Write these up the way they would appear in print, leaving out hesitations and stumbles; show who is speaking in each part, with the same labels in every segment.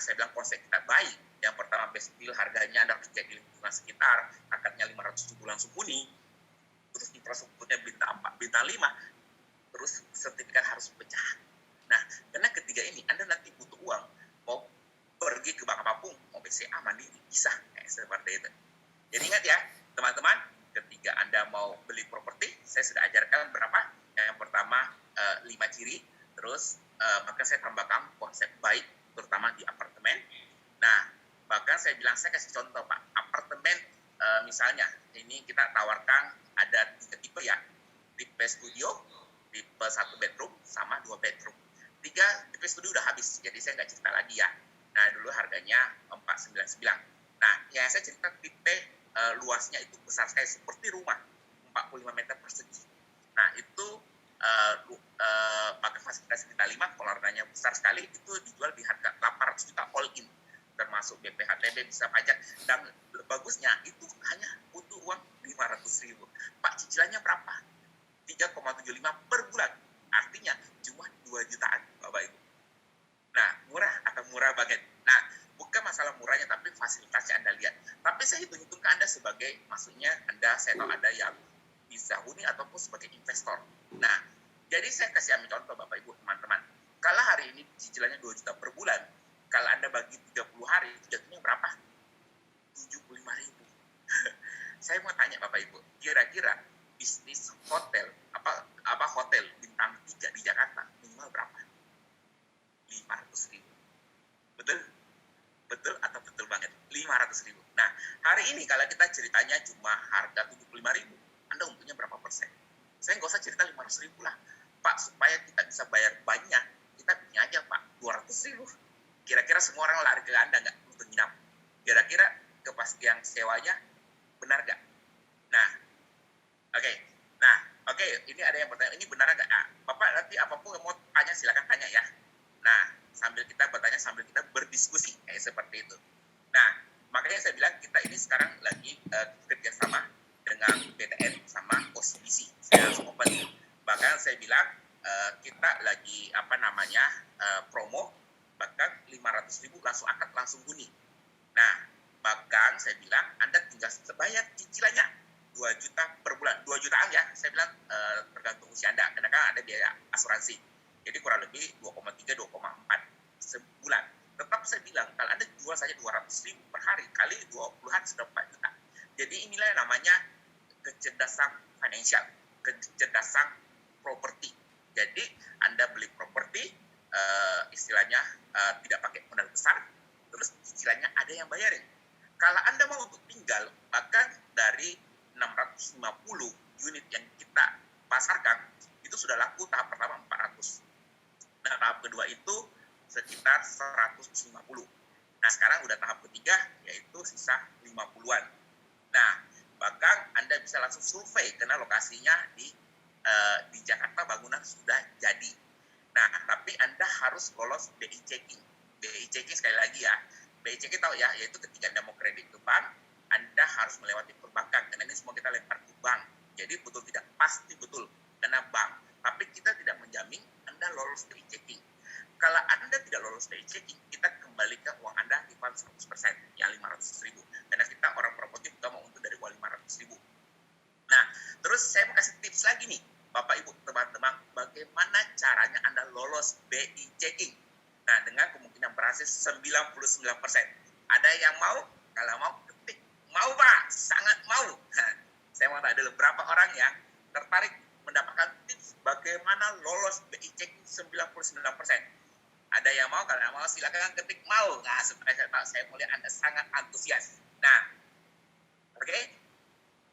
Speaker 1: saya bilang konsep kita baik. Yang pertama best deal, harganya Anda kerja di lingkungan sekitar, akadnya 500 langsung kuning, terus infrastrukturnya bintang 4, bintang 5, terus sertifikat harus pecah. Nah, karena ketiga ini Anda nanti butuh uang, mau pergi ke bank apapun, mau BCA, Mandiri, bisa, seperti itu. Jadi ingat ya, teman-teman, ketika Anda mau beli properti, saya sudah ajarkan berapa. Yang pertama, 5 ciri, terus maka saya tambahkan konsep baik, terutama di apartemen. Nah, bahkan saya bilang, saya kasih contoh Pak, apartemen misalnya, ini kita tawarkan ada 3 tipe ya, tipe studio, tipe 1 bedroom, sama 2 bedroom. 3 tipe studio udah habis, jadi saya nggak cerita lagi ya. Nah, dulu harganya 499. Nah, yang saya cerita tipe luasnya itu besar sekali, seperti rumah, 45 meter persegi. Nah, itu pakai fasilitas kita 5, kalau harganya besar sekali, itu dijual di harga 800 juta all in, termasuk BPHTB, bisa pajak, dan bagusnya itu hanya butuh uang 500.000. Pak, cicilannya berapa? 3,75 per bulan, artinya cuma 2 jutaan, Bapak Ibu. Nah, murah atau murah banget. Nah, bukan masalah murahnya, tapi fasilitasnya Anda lihat. Tapi saya hitung-hitung ke Anda sebagai, maksudnya Anda, saya tahu Anda yang bisa huni ataupun sebagai investor. Nah, jadi saya kasih ambil contoh Bapak Ibu, teman-teman. Kalau hari ini cicilannya 2 juta per bulan, kalau Anda bagi 30 hari, jatuhnya berapa? 75.000. Saya mau tanya Bapak Ibu, kira-kira bisnis hotel, apa hotel bintang 3 di Jakarta, minimal berapa? 500.000. Betul? Betul atau betul banget? 500.000. Nah, hari ini kalau kita ceritanya cuma harga 75.000, Anda untungnya berapa persen? Saya nggak usah cerita 500.000 lah. Pak, supaya kita bisa bayar banyak, kita punya aja Pak, 200.000. Kira-kira semua orang lari ke Anda nggak untuk nginap? Kira-kira kepastian sewanya benar nggak? Nah, oke, ini ada yang bertanya, ini benar nggak? Nah, Bapak nanti apapun yang mau tanya, silakan tanya ya. Nah, sambil kita bertanya, sambil kita berdiskusi, seperti itu. Nah, makanya saya bilang kita ini sekarang lagi kerjasama dengan BTN sama OCBC. Saya langsung open. Bahkan saya bilang kita lagi promo, bahkan 500.000 langsung akad, langsung huni. Nah, bahkan saya bilang Anda tinggal bayar cicilannya 2 juta per bulan. 2 jutaan ya, saya bilang tergantung usia Anda, karena kan ada biaya asuransi. Jadi kurang lebih 2,3, 2,4 sebulan. Tetap saya bilang, kalau Anda jual saja 200.000 per hari, kali 20 hari sudah 4 juta. Jadi inilah yang namanya kecerdasan finansial, kecerdasan properti. Jadi Anda beli properti, istilahnya tidak pakai modal besar, terus cicilannya ada yang bayarin. Kalau Anda mau untuk tinggal, bahkan dari 650 unit yang kita pasarkan, itu sudah laku tahap pertama 400. Nah, tahap kedua itu sekitar 150. Nah, sekarang udah tahap ketiga, yaitu sisa 50-an. Nah, bahkan Anda bisa langsung survei, karena lokasinya di Jakarta bangunan sudah jadi. Nah, tapi Anda harus lolos BI checking. BI checking sekali lagi ya. BI checking tahu ya, yaitu ketika Anda mau kredit ke bank, Anda harus melewati perbankan. Karena ini semua kita lempar ke bank. Jadi betul tidak? Pasti betul. Karena bank. Tapi kita tidak menjamin Anda lolos BI checking. Kalau Anda tidak lolos BI checking, kita kembalikan uang Anda refund 100%, yang 500.000. Karena kita orang properti juga mau untung dari uang 500.000. Nah, terus saya mau kasih tips lagi nih, Bapak Ibu, teman-teman, bagaimana caranya Anda lolos BI checking. Nah, dengan kemungkinan berhasil 99%. Ada yang mau? Kalau mau, ketik. Mau Pak, sangat mau. Nah, saya mau tanya dulu, berapa orang yang tertarik mendapatkan tips bagaimana lolos BI checking 99%? Ada yang mau? Kalau yang mau, silakan ketik mau. Nah, supaya saya tahu, saya melihat Anda sangat antusias. Nah, oke?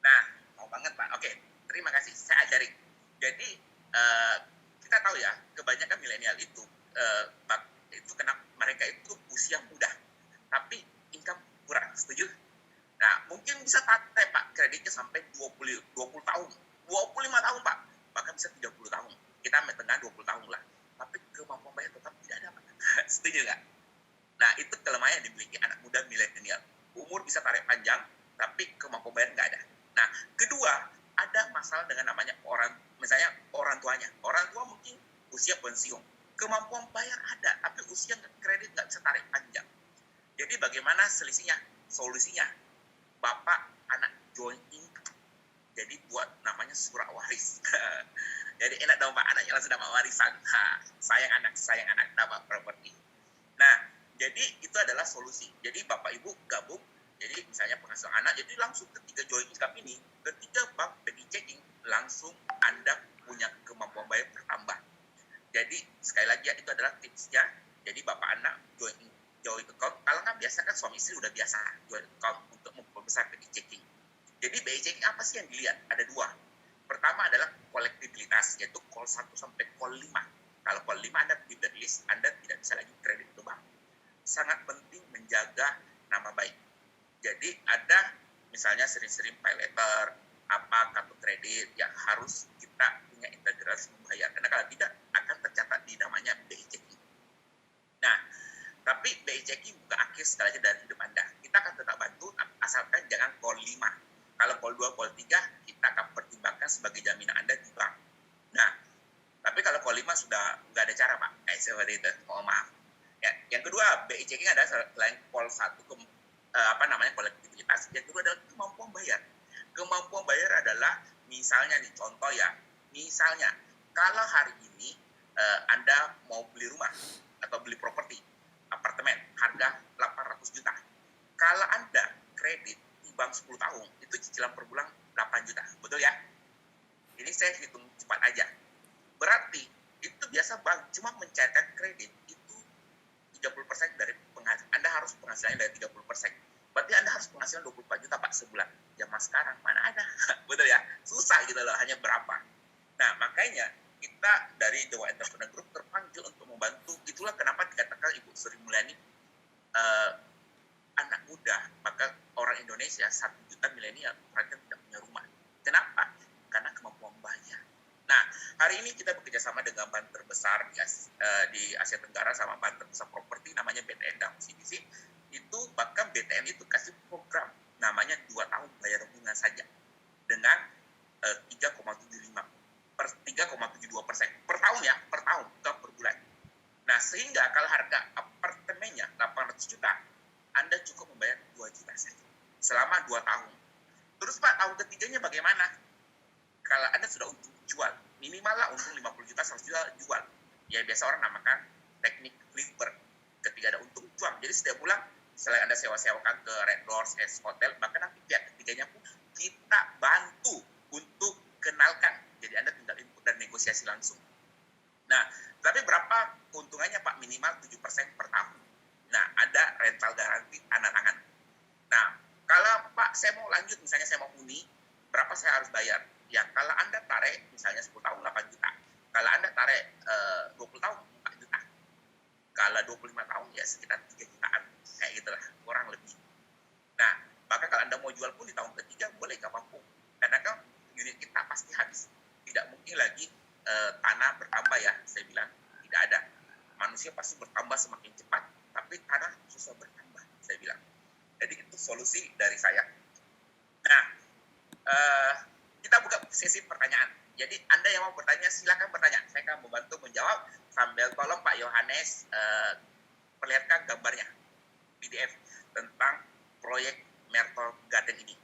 Speaker 1: Nah, mau banget Pak. Oke, terima kasih. Saya ajarin. Jadi, kita tahu ya, kebanyakan milenial itu karena mereka itu usia muda, tapi income kurang. Setuju? Nah, mungkin bisa pakai Pak, kreditnya sampai 20 tahun, 25 tahun Pak, bahkan bisa 30 tahun. Kita tengah 20 tahun lah. Tapi kemampuan bayar tetap tidak ada Pak. Setuju nggak? Nah, itu kelemahan yang dimiliki anak muda milenial. Umur bisa tarik panjang, tapi kemampuan bayar nggak ada. Nah, kedua, ada masalah dengan namanya misalnya orang tuanya. Orang tua mungkin usia pensiun. Kemampuan bayar ada, tapi usia kredit nggak bisa tarik panjang. Jadi bagaimana selisihnya? Solusinya, bapak anak join in, jadi buat namanya surat waris. Jadi enak dong pak, anaknya langsung dapat warisan. Sayang anak dapat properti. Nah, jadi itu adalah solusi. Jadi bapak ibu gabung, jadi misalnya penghasilan anak, jadi langsung ketika join income ini, ketika bank BI checking, langsung Anda punya kemampuan bayar bertambah. Jadi sekali lagi ya, itu adalah tipsnya. Jadi bapak anak join account, kalau nggak biasa kan suami istri udah biasa join account untuk memperbesar BI checking. Jadi BI checking apa sih yang dilihat? Ada dua. Pertama adalah kolektibilitas, yaitu call 1 sampai call 5. Kalau call 5 Anda di list, Anda tidak bisa lagi kredit ke bank. Sangat penting menjaga nama baik. Jadi ada misalnya sering-sering pay letter, kartu kredit yang harus kita punya integrasi membayar. Karena kalau tidak akan tercatat di namanya BI checking. Nah, tapi BI checking bukan akhir segalanya dari hidup Anda. Kita akan tetap bantu, asalkan jangan call 5. Kalau call 2, call 3, kita akan pertimbangkan sebagai jaminan Anda di bank. Nah, tapi kalau call 5 sudah nggak ada cara, Pak. Seperti itu, mohon maaf. Ya, yang kedua, BI checking adalah selain call 1 ke kolektivitas, yang kedua adalah kemampuan bayar. Kemampuan bayar adalah misalnya nih, contoh ya, misalnya kalau hari ini Anda mau beli rumah atau beli properti, apartemen, harga 800 juta. Kalau Anda kredit di bank 10 tahun, itu cicilan per bulan 8 juta. Betul ya? Ini saya hitung cepat aja. Berarti itu biasa bank cuma mencairkan kredit itu 30% dari penghasilan. Anda harus penghasilannya dari 30%. Berarti Anda harus penghasilan 24 juta Pak sebulan. Zaman sekarang mana ada? Betul ya? Susah gitu loh, hanya berapa. Nah, makanya kita dari Dewa Entrepreneur Group terpanggil untuk membantu. Itulah kenapa dikatakan Ibu Sri Mulyani anak muda, maka orang Indonesia 1 juta milenial mereka tidak punya rumah. Kenapa? Karena kemampuan bayar. Nah, hari ini kita bekerja sama dengan bank terbesar di Asia Tenggara sama bank terbesar properti namanya BTN dan OCBC. Itu bahkan BTN itu kasih program namanya 2 tahun bayar bunga saja dengan 3,72% per tahun ya, per tahun, bukan per bulan. Nah, sehingga kalau harga apartemennya 800 juta, Anda cukup membayar 2 juta saja selama 2 tahun. Terus Pak, tahun ketiganya bagaimana? Kalau Anda sudah untung jual, minimal lah untung 50 juta, 100 juta jual. Ya biasa orang namakan teknik flipper. Ketika ada untung jual. Jadi setiap bulan selain Anda sewa-sewakan ke Red Doors, Hotel, bahkan nanti pihak ketiganya pun kita bantu untuk kenalkan. Jadi Anda tinggal input dan negosiasi langsung. Nah, tapi berapa keuntungannya Pak? Minimal 7% per tahun. Nah, ada rental garansi tanda tangan. Nah, kalau Pak saya mau lanjut, misalnya saya mau uni, berapa saya harus bayar? Ya, kalau Anda tarik misalnya 10 tahun 8 juta. Kalau Anda tarik 20 tahun 4 juta. Kalau 25 tahun ya sekitar 3 jutaan. Kayak gitulah, kurang lebih. Nah, maka kalau Anda mau jual pun di tahun ketiga boleh gak mampu. Karena kan unit kita pasti habis. Tidak mungkin lagi tanah bertambah ya, saya bilang tidak ada. Manusia pasti bertambah semakin cepat, tapi tanah susah bertambah, saya bilang. Jadi itu solusi dari saya. Nah, kita buka sesi pertanyaan. Jadi Anda yang mau bertanya, silakan bertanya. Saya akan membantu menjawab sambil tolong Pak Yohanes perlihatkan gambarnya PDF tentang proyek Myrtle Garden ini.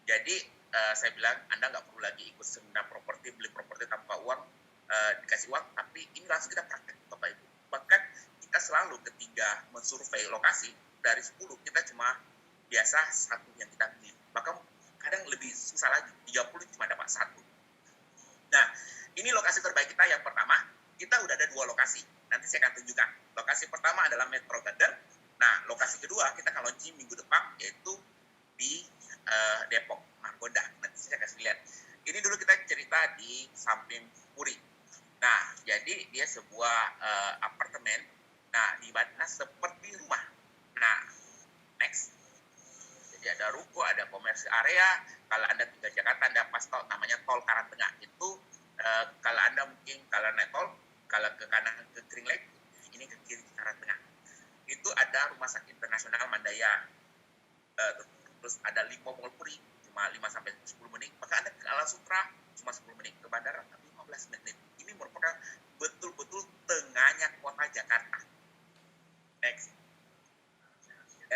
Speaker 1: Jadi saya bilang Anda nggak perlu lagi ikut seminar properti, beli properti tanpa uang, dikasih uang, tapi ini langsung kita praktek Bapak Ibu. Bahkan kita selalu ketika mensurvei lokasi, dari 10 kita cuma biasa 1 yang kita pilih. Bahkan kadang lebih susah lagi, 30 cuma dapat 1. Nah, ini lokasi terbaik kita yang pertama, kita udah ada 2 lokasi. Nanti saya akan tunjukkan. Lokasi pertama adalah Metro Garden. Nah, lokasi kedua kita akan launching minggu depan, yaitu di Depok, Margonda. Nanti saya kasih lihat. Ini dulu kita cerita di samping Puri. Nah, jadi dia sebuah apartemen. Nah, di mana seperti rumah. Nah, next. Jadi ada ruko, ada komersial area. Kalau Anda tinggal Jakarta, Anda pas tol, namanya tol Karangtengah. Itu kalau Anda mungkin kalau naik tol, kalau ke kanan ke Kringlek, ini ke kiri Karangtengah. Itu ada Rumah Sakit Internasional Mandaya. Terus ada Lipo Mall Puri, cuma 5-10 menit. Maka Anda ke Ala Sutra, cuma 10 menit. Ke bandara, 15 menit. Ini merupakan betul-betul tengahnya kota Jakarta. Next.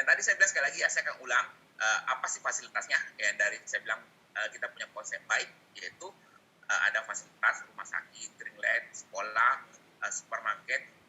Speaker 1: tadi saya bilang sekali lagi ya, saya akan ulang apa sih fasilitasnya. Ya, dari saya bilang kita punya konsep baik, yaitu ada fasilitas rumah sakit, dreamland, sekolah, supermarket,